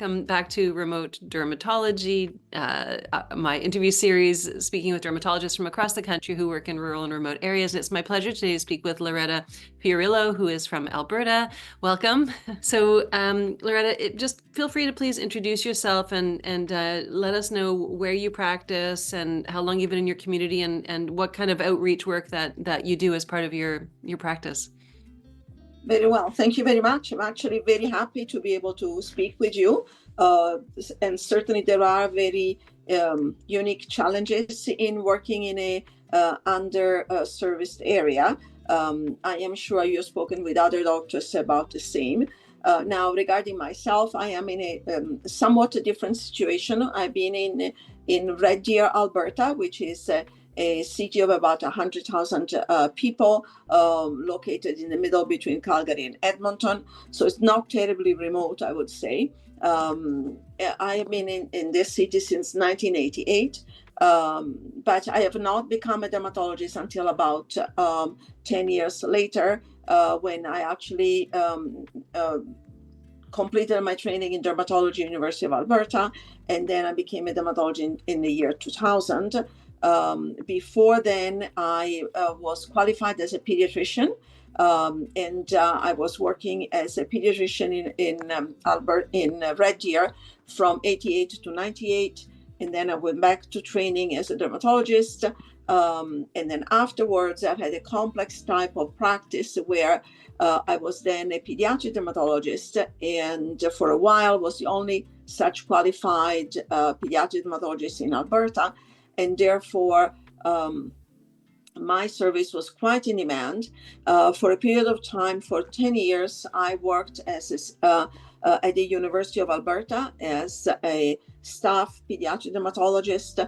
welcome back to Remote Dermatology, my interview series, speaking with dermatologists from across the country who work in rural and remote areas. And it's my pleasure today to speak with Loretta Fiorillo, who is from Alberta. Welcome. So, Loretta, just feel free to please introduce yourself and let us know where you practice and how long you've been in your community and what kind of outreach work that you do as part of your practice. Very well. Thank you very much. I'm actually very happy to be able to speak with you. And certainly there are very unique challenges in working in a under-serviced area. I am sure you've spoken with other doctors about the same. Now, regarding myself, I am in a somewhat different situation. I've been in Red Deer, Alberta, which is a city of about 100,000 people, located in the middle between Calgary and Edmonton. So it's not terribly remote, I would say. I have been in this city since 1988, but I have not become a dermatologist until about 10 years later, when I actually completed my training in dermatology, University of Alberta, and then I became a dermatologist in the year 2000. Before then, I was qualified as a pediatrician, and I was working as a pediatrician in Red Deer from 88 to 98, and then I went back to training as a dermatologist. And then afterwards, I've had a complex type of practice where I was then a pediatric dermatologist, and for a while was the only such qualified pediatric dermatologist in Alberta. And therefore, my service was quite in demand. For a period of time, for 10 years, I worked as at the University of Alberta as a staff pediatric dermatologist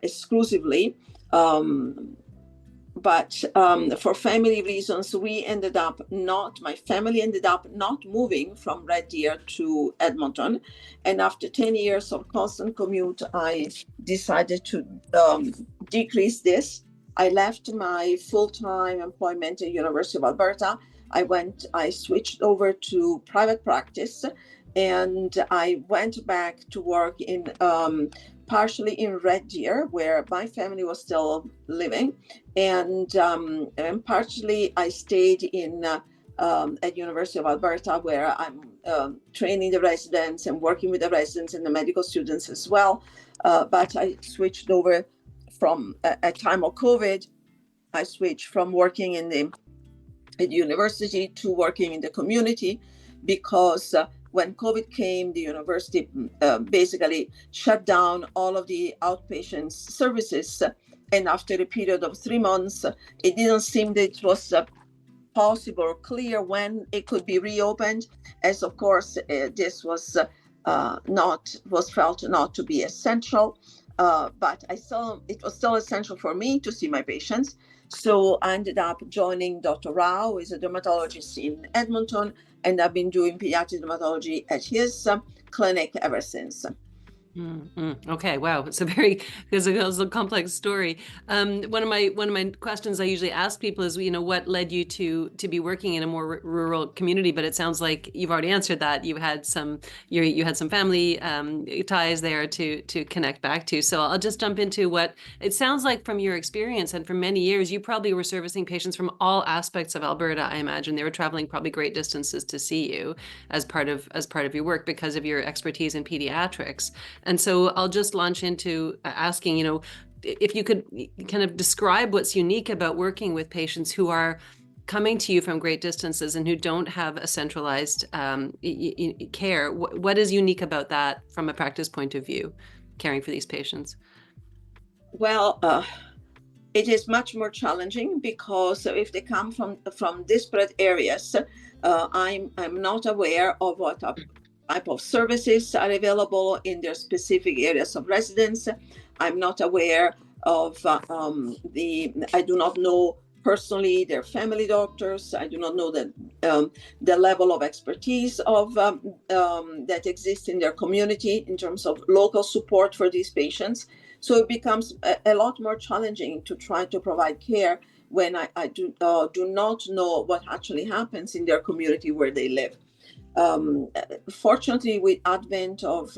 exclusively. But for family reasons, my family ended up not moving from Red Deer to Edmonton. And after 10 years of constant commute, I decided to decrease this. I left my full-time employment at University of Alberta. I switched over to private practice, and I went back to work in partially in Red Deer, where my family was still living, and partially I stayed at University of Alberta, where I'm training the residents and working with the residents and the medical students as well. But I switched over from at time of COVID. I switched from working at the university to working in the community, because when COVID came, the university basically shut down all of the outpatient services. And after a period of 3 months, it didn't seem that it was possible or clear when it could be reopened, as of course this was felt not to be essential. But it was still essential for me to see my patients. So I ended up joining Dr. Rao, who is a dermatologist in Edmonton, and I've been doing pediatric dermatology at his clinic ever since. Mm-hmm. Okay, wow, it's a complex story. One of my questions I usually ask people is, what led you to be working in a more rural community? But it sounds like you've already answered that. You had some family ties there to connect back to. So I'll just jump into what it sounds like from your experience, and for many years you probably were servicing patients from all aspects of Alberta. I imagine they were traveling probably great distances to see you as part of your work because of your expertise in pediatrics. And so I'll just launch into asking, if you could kind of describe what's unique about working with patients who are coming to you from great distances and who don't have a centralized care. What is unique about that from a practice point of view, caring for these patients? Well, it is much more challenging because if they come from disparate areas, I'm not aware of what type of services are available in their specific areas of residence. I'm not aware of I do not know personally their family doctors. I do not know the level of expertise of that exists in their community in terms of local support for these patients. So it becomes a lot more challenging to try to provide care when I do not know what actually happens in their community where they live. Fortunately, with advent of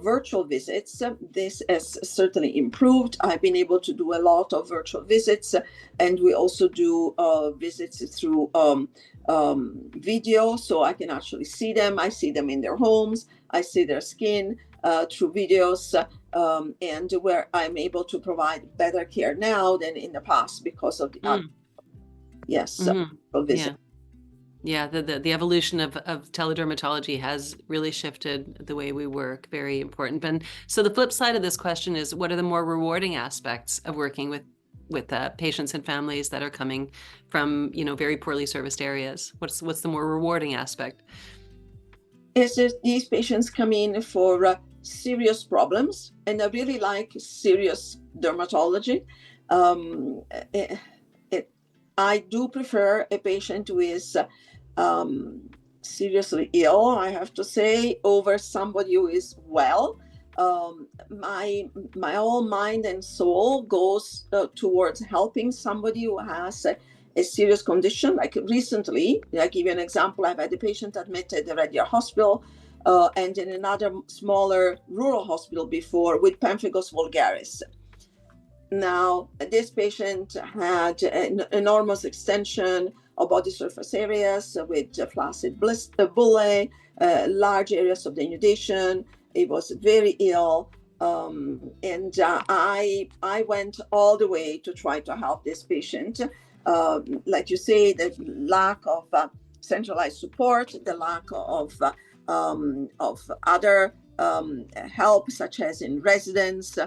virtual visits, this has certainly improved. I've been able to do a lot of virtual visits, and we also do visits through video, so I can actually see them. I see them in their homes. I see their skin through videos, and where I'm able to provide better care now than in the past because of the Mm. yes visit. Yeah. Yeah, the evolution of teledermatology has really shifted the way we work. Very important. And so the flip side of this question is, what are the more rewarding aspects of working with patients and families that are coming from, very poorly serviced areas? What's the more rewarding aspect? Is that these patients come in for serious problems, and I really like serious dermatology. Um, it, it, I do prefer a patient who is um, seriously ill, I have to say, over somebody who is well. My whole mind and soul goes towards helping somebody who has a serious condition. Like recently, I give you an example. I've had a patient admitted at the Hospital and in another smaller rural hospital before with pemphigus vulgaris. Now, this patient had an enormous extension of body surface areas with flaccid bullae, large areas of denudation. He was very ill. And I went all the way to try to help this patient. Like you say, the lack of centralized support, the lack of other help, such as in residence,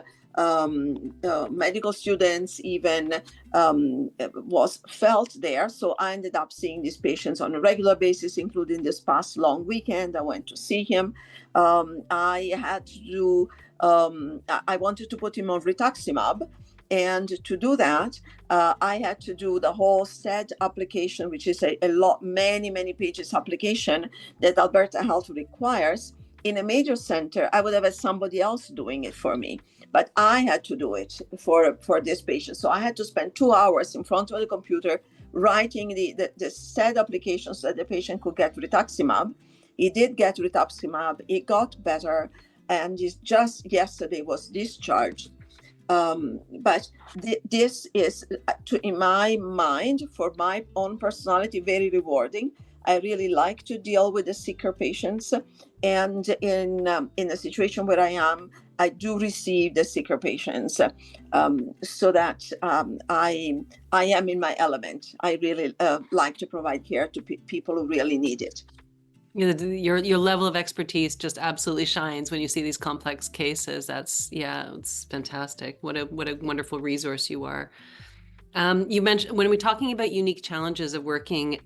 medical students even was felt there. So I ended up seeing these patients on a regular basis, including this past long weekend. I went to see him. I had to do, I wanted to put him on rituximab. And to do that, I had to do the whole STED application, which is a lot, many pages application that Alberta Health requires. In a major center, I would have had somebody else doing it for me, but I had to do it for this patient. So I had to spend 2 hours in front of the computer writing the STED application so that the patient could get rituximab. He did get rituximab. He got better, and just yesterday was discharged. But this is, in my mind, for my own personality, very rewarding. I really like to deal with the sicker patients, and in a situation where I am, I do receive the sicker patients, so that I am in my element. I really like to provide care to people who really need it. Your level of expertise just absolutely shines when you see these complex cases. Yeah, it's fantastic. What a wonderful resource you are. You mentioned, when we're talking about unique challenges of working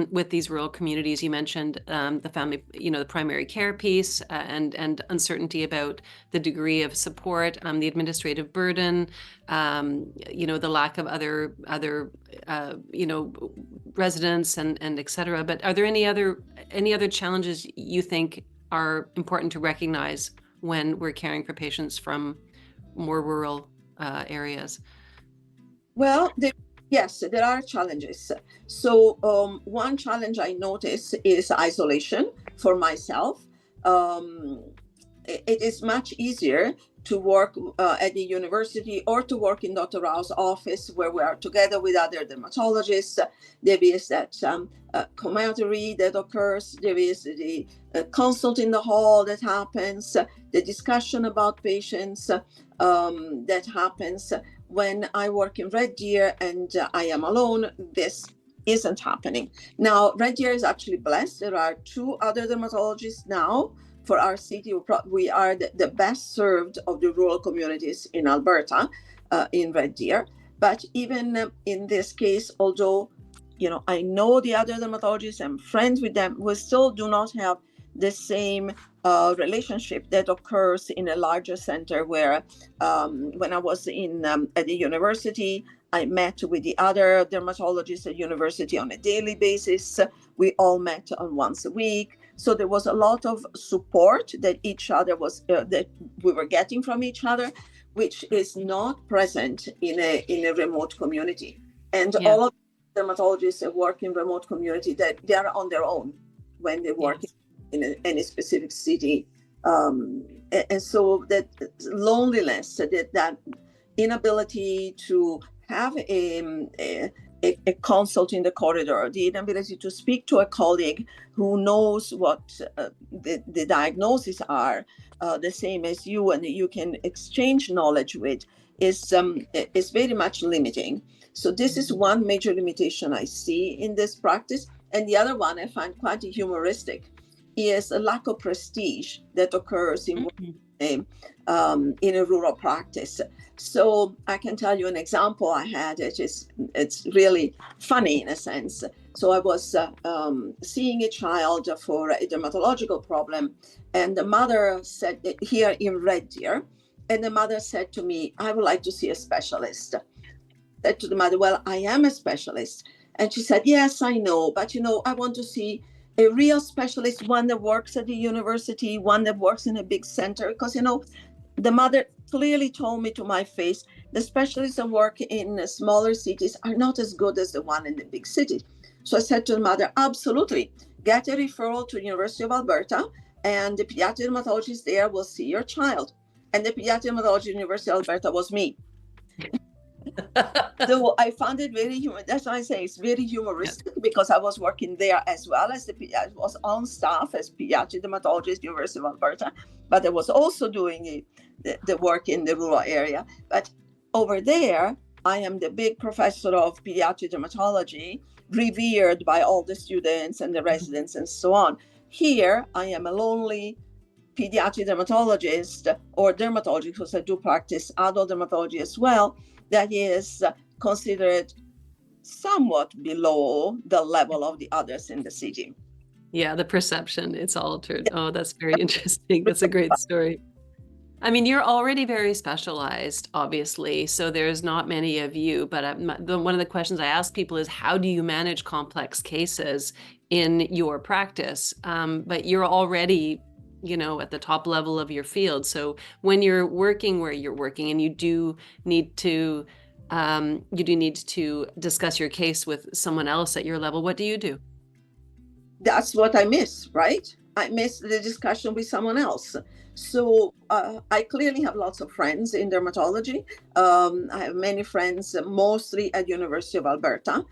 with these rural communities, you mentioned the family, the primary care piece, and uncertainty about the degree of support, the administrative burden, the lack of other residents and et cetera. But are there any other challenges you think are important to recognize when we're caring for patients from more rural areas? Well, yes, there are challenges. So, one challenge I notice is isolation for myself. Um, it is much easier to work at the university or to work in Dr. Rao's office where we are together with other dermatologists. There is that camaraderie that occurs. There is the consult in the hall that happens, the discussion about patients that happens. When I work in Red Deer and I am alone, this isn't happening. Now, Red Deer is actually blessed. There are 2 other dermatologists now for our city. We are the best served of the rural communities in Alberta, in Red Deer. But even in this case, although I know the other dermatologists, I'm friends with them, we still do not have the same relationship that occurs in a larger center where when I was at the university, I met with the other dermatologists at university on a daily basis. We all met on once a week. So there was a lot of support that each other was that we were getting from each other, which is not present in a remote community. And Yeah. all of the dermatologists that work in remote community, that they are on their own when they work Yes. in any specific city. And so that loneliness, that inability to have a consult in the corridor, the inability to speak to a colleague who knows what the diagnoses are the same as you, and you can exchange knowledge with, is very much limiting. So this is one major limitation I see in this practice. And the other one I find quite humoristic is a lack of prestige that occurs in a rural practice. So I can tell you an example I had. It's really funny in a sense. So I was seeing a child for a dermatological problem, and the mother said, here in Red Deer, and the mother said to me, I would like to see a specialist. I said to the mother, well, I am a specialist. And she said, yes, I know, but I want to see a real specialist, one that works at the university, one that works in a big center, because the mother clearly told me to my face, the specialists that work in smaller cities are not as good as the one in the big city. So I said to the mother, absolutely, get a referral to the University of Alberta, and the pediatric dermatologist there will see your child. And the pediatric dermatologist at the University of Alberta was me. So I found it very that's why I say it's very humoristic, because I was working there as well as I was on staff as pediatric dermatologist, University of Alberta, but I was also doing the work in the rural area. But over there, I am the big professor of pediatric dermatology, revered by all the students and the residents and so on. Here, I am a lonely pediatric dermatologist, or dermatologist, because I do practice adult dermatology as well, that is considered somewhat below the level of the others in the city. Yeah, the perception, it's altered. Oh, that's very interesting. That's a great story. I mean, you're already very specialized, obviously, so there's not many of you, but one of the questions I ask people is, how do you manage complex cases in your practice? But you're already, at the top level of your field. So when you're working where you're working, and you do need to discuss your case with someone else at your level, what do you do? That's what I miss, right? I miss the discussion with someone else. So I clearly have lots of friends in dermatology. I have many friends, mostly at University of Alberta.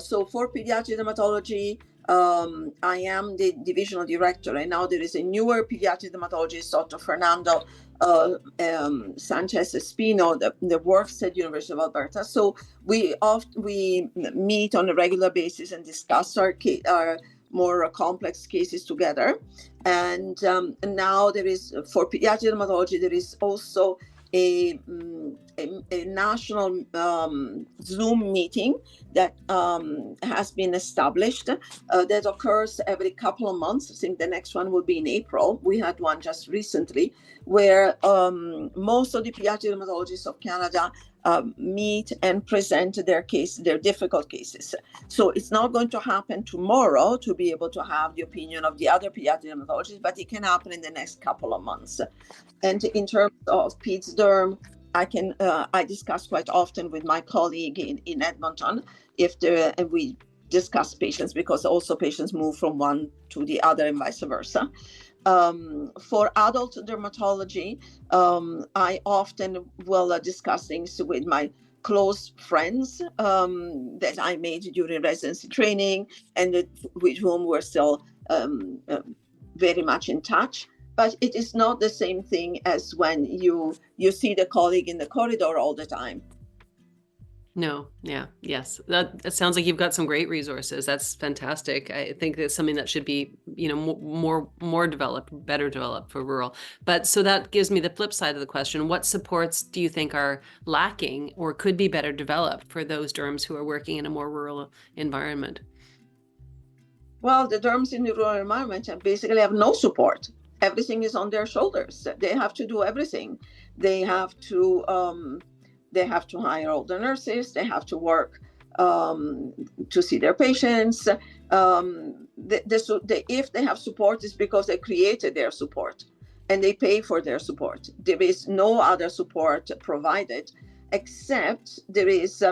So for pediatric dermatology, I am the divisional director, and now there is a newer pediatric dermatologist, Dr. Fernando Sanchez Espino, that works at University of Alberta. So we meet on a regular basis and discuss our more complex cases together. And now there is, for pediatric dermatology, there is also a national Zoom meeting that has been established that occurs every couple of months. I think the next one will be in April. We had one just recently, where most of the pediatric dermatologists of Canada meet and present their difficult cases. So it's not going to happen tomorrow to be able to have the opinion of the other pediatric dermatologists, but it can happen in the next couple of months. And in terms of peds derm, I discuss quite often with my colleague in Edmonton and we discuss patients, because also patients move from one to the other and vice versa. For adult dermatology, I often will discuss things with my close friends that I made during residency training, and with whom we're still very much in touch. But it is not the same thing as when you see the colleague in the corridor all the time. No, yeah, yes. That sounds like you've got some great resources. That's fantastic. I think that's something that should be, more developed, better developed for rural. But so that gives me the flip side of the question. What supports do you think are lacking or could be better developed for those derms who are working in a more rural environment? Well, the derms in the rural environment basically have no support. Everything is on their shoulders. They have to do everything. They have to hire all the nurses. They have to work to see their patients. If they have support, it's because they created their support and they pay for their support. There is no other support provided, except there is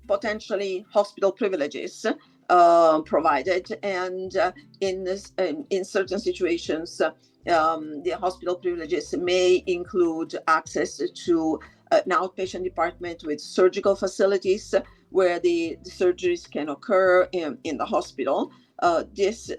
potentially hospital privileges provided, and in certain situations, the hospital privileges may include access to an outpatient department with surgical facilities where the surgeries can occur in the hospital. This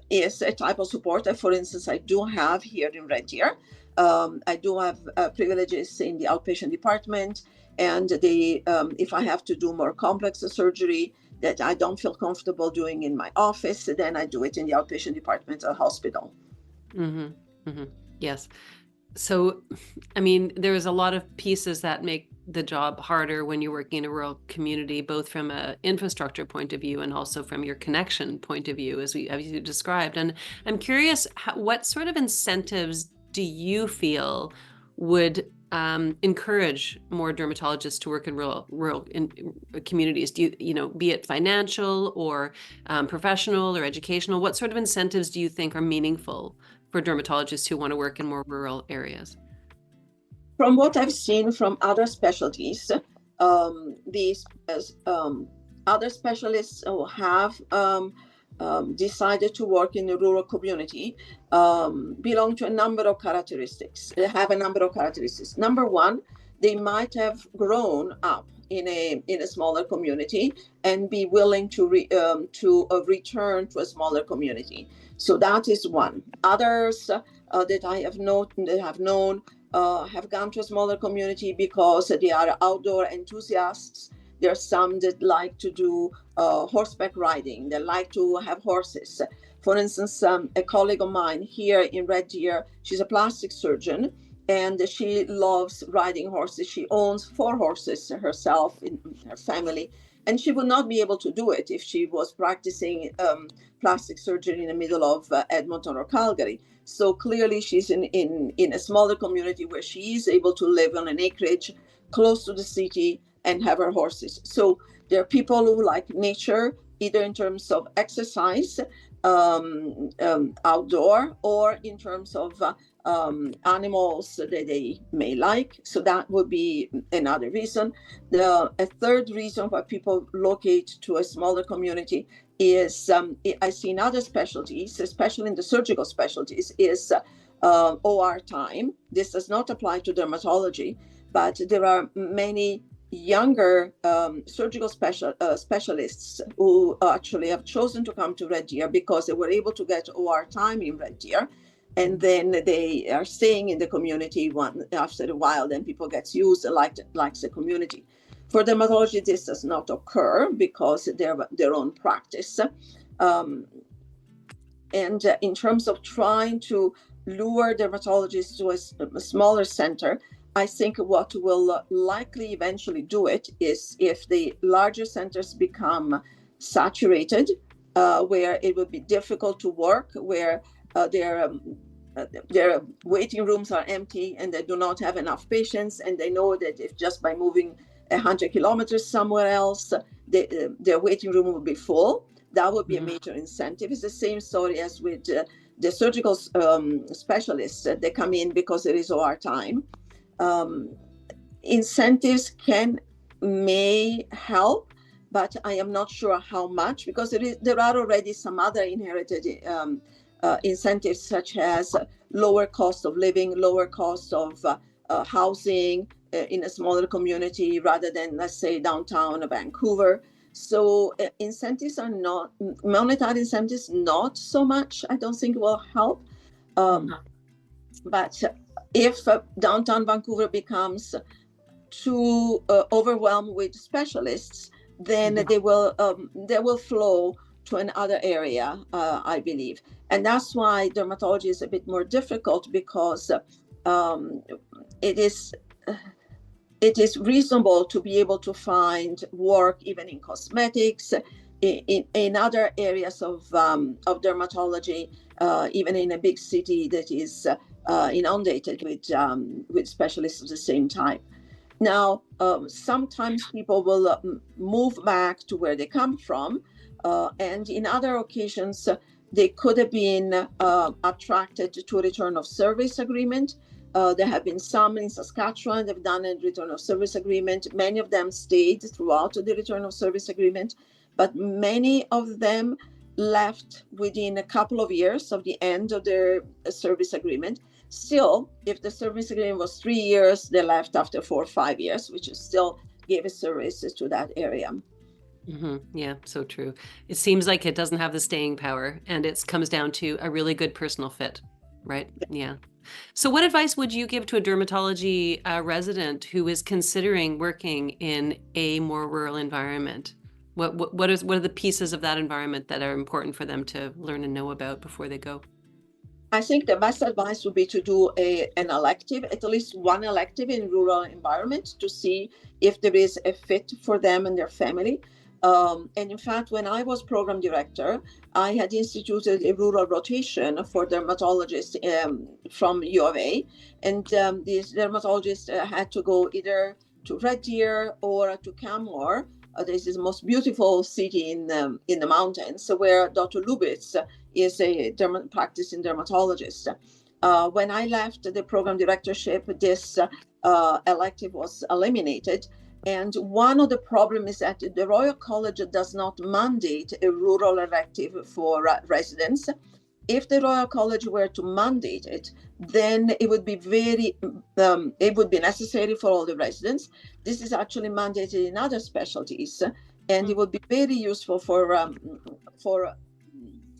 is a type of support that, for instance, I do have here in Red Deer. I do have privileges in the outpatient department, and if I have to do more complex surgery that I don't feel comfortable doing in my office, then I do it in the outpatient department of the hospital. Mm-hmm. Mm-hmm. Yes. So, I mean, there's a lot of pieces that make the job harder when you're working in a rural community, both from an infrastructure point of view and also from your connection point of view, as you described. And I'm curious, what sort of incentives do you feel would encourage more dermatologists to work in rural communities? Do be it financial or professional or educational? What sort of incentives do you think are meaningful for dermatologists who want to work in more rural areas? From what I've seen from other specialties, these other specialists who have decided to work in the rural community belong to a number of characteristics. They have a number of characteristics. Number one, they might have grown up in a smaller community and be willing to return to a smaller community. So that is one. Others that I have known have gone to a smaller community because they are outdoor enthusiasts. There are some that like to do horseback riding. They like to have horses. For instance, a colleague of mine here in Red Deer, she's a plastic surgeon, and she loves riding horses. She owns 4 horses herself in her family, and she would not be able to do it if she was practicing plastic surgery in the middle of Edmonton or Calgary. So clearly she's in a smaller community where she is able to live on an acreage close to the city and have her horses. So there are people who like nature, either in terms of exercise, outdoor, or in terms of animals that they may like. So that would be another reason. A third reason why people locate to a smaller community is I see in other specialties, especially in the surgical specialties, is OR time. This does not apply to dermatology, but there are many younger surgical specialists who actually have chosen to come to Red Deer because they were able to get OR time in Red Deer. And then they are staying in the community after a while, then people get used and likes the community. For dermatology, this does not occur because they're their own practice. And in terms of trying to lure dermatologists to a smaller center, I think what will likely eventually do it is if the larger centers become saturated, where it would be difficult to work, where their waiting rooms are empty and they do not have enough patients, and they know that if just by moving 100 kilometers somewhere else, their waiting room will be full. That would be a major incentive. It's the same story as with the surgical specialists. They come in because there is OR time. Incentives may help, but I am not sure how much, because there are already some other inherited incentives, such as lower cost of living, lower cost of housing in a smaller community rather than, let's say, downtown Vancouver. So incentives are not, monetary incentives, not so much, I don't think will help. But if downtown Vancouver becomes too overwhelmed with specialists, then they will flow to another area, I believe. And that's why dermatology is a bit more difficult, because it is reasonable to be able to find work even in cosmetics, in other areas of dermatology, even in a big city that is inundated with specialists of the same type. Now, sometimes people will move back to where they come from, and in other occasions, they could have been attracted to a return of service agreement. There have been some in Saskatchewan that have done a return of service agreement. Many of them stayed throughout the return of service agreement. but many of them left within a couple of years of the end of their service agreement. Still, if the service agreement was 3 years, they left after 4 or 5 years, which is still gave services to that area. Yeah, so true. It seems like it doesn't have the staying power, and it comes down to a really good personal fit, right? Yeah. So what advice would you give to a dermatology resident who is considering working in a more rural environment? What are the pieces of that environment that are important for them to learn and know about before they go? I think the best advice would be to do an elective, at least one elective in rural environment, to see if there is a fit for them and their family. And in fact, when I was program director, I had instituted a rural rotation for dermatologists from U of A. And these dermatologists had to go either to Red Deer or to Canmore. This is the most beautiful city in the mountains, where Dr. Lubitz is a practicing dermatologist. When I left the program directorship, this elective was eliminated. And one of the problems is that the Royal College does not mandate a rural elective for residents. If the Royal College were to mandate it, then it would be it would be necessary for all the residents. This is actually mandated in other specialties, and it would be very useful for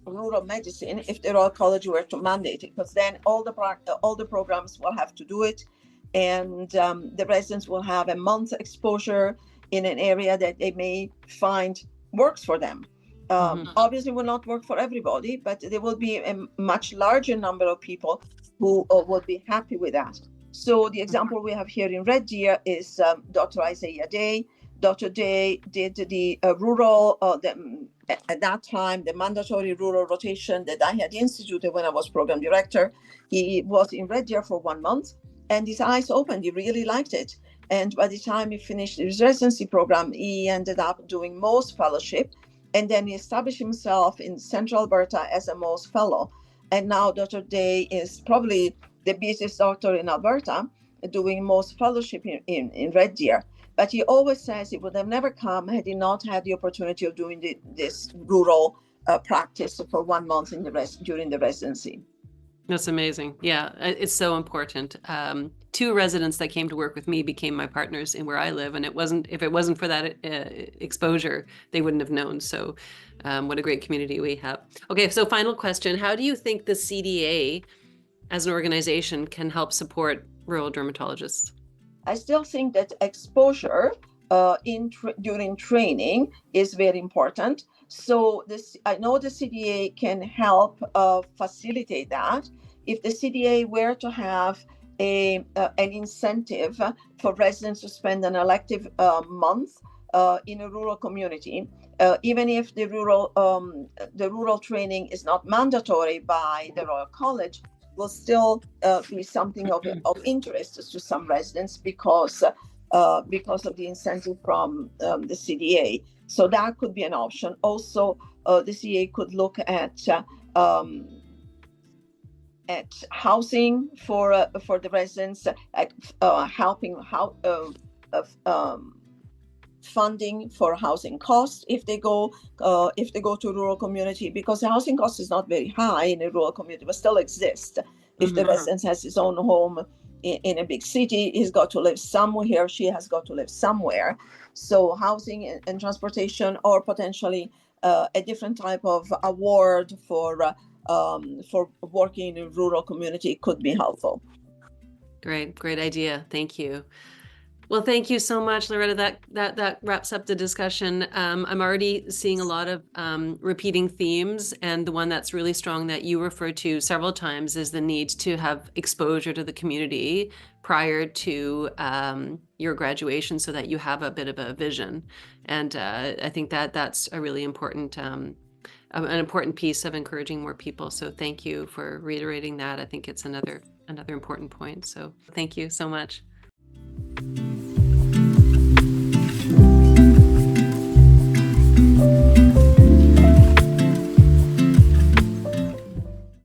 rural medicine if the Royal College were to mandate it, because then all the programs will have to do it, and the residents will have a month exposure in an area that they may find works for them. Obviously, will not work for everybody, but there will be a much larger number of people who would be happy with that. So the example we have here in Red Deer is Dr. Isaiah Day. Dr. Day did the rural, at that time, the mandatory rural rotation that I had instituted when I was program director. He was in Red Deer for 1 month, and his eyes opened. He really liked it. And by the time he finished his residency program, he ended up doing Mohs fellowship. And then he established himself in Central Alberta as a Mohs fellow. And now Dr. Day is probably the busiest doctor in Alberta, doing Mohs fellowship in Red Deer. But he always says he would have never come had he not had the opportunity of doing this rural practice for 1 month during the residency. That's amazing. Yeah, it's so important. 2 residents that came to work with me became my partners in where I live, and if it wasn't for that exposure, they wouldn't have known. So what a great community we have. Okay, so final question. How do you think the CDA as an organization can help support rural dermatologists? I still think that exposure during training is very important. So I know the CDA can help facilitate that. If the CDA were to have an incentive for residents to spend an elective month in a rural community, even if the rural training is not mandatory by the Royal College, will still be something of interest to some residents because of the incentive from the CDA. So that could be an option. Also, the CDA could look at housing for the residents, at helping funding for housing costs if they go to rural community, because the housing cost is not very high in a rural community, but still exists. If the resident has his own home in a big city, he's got to live somewhere. She has got to live somewhere. So housing and transportation, or potentially a different type of award for working in a rural community, could be helpful. Great idea. Thank you. Well, thank you so much, Loretta. That wraps up the discussion. I'm already seeing a lot of repeating themes, and the one that's really strong that you referred to several times is the need to have exposure to the community prior to your graduation, so that you have a bit of a vision. And I think that's a really important an important piece of encouraging more people. So thank you for reiterating that. I think it's another important point. So thank you so much.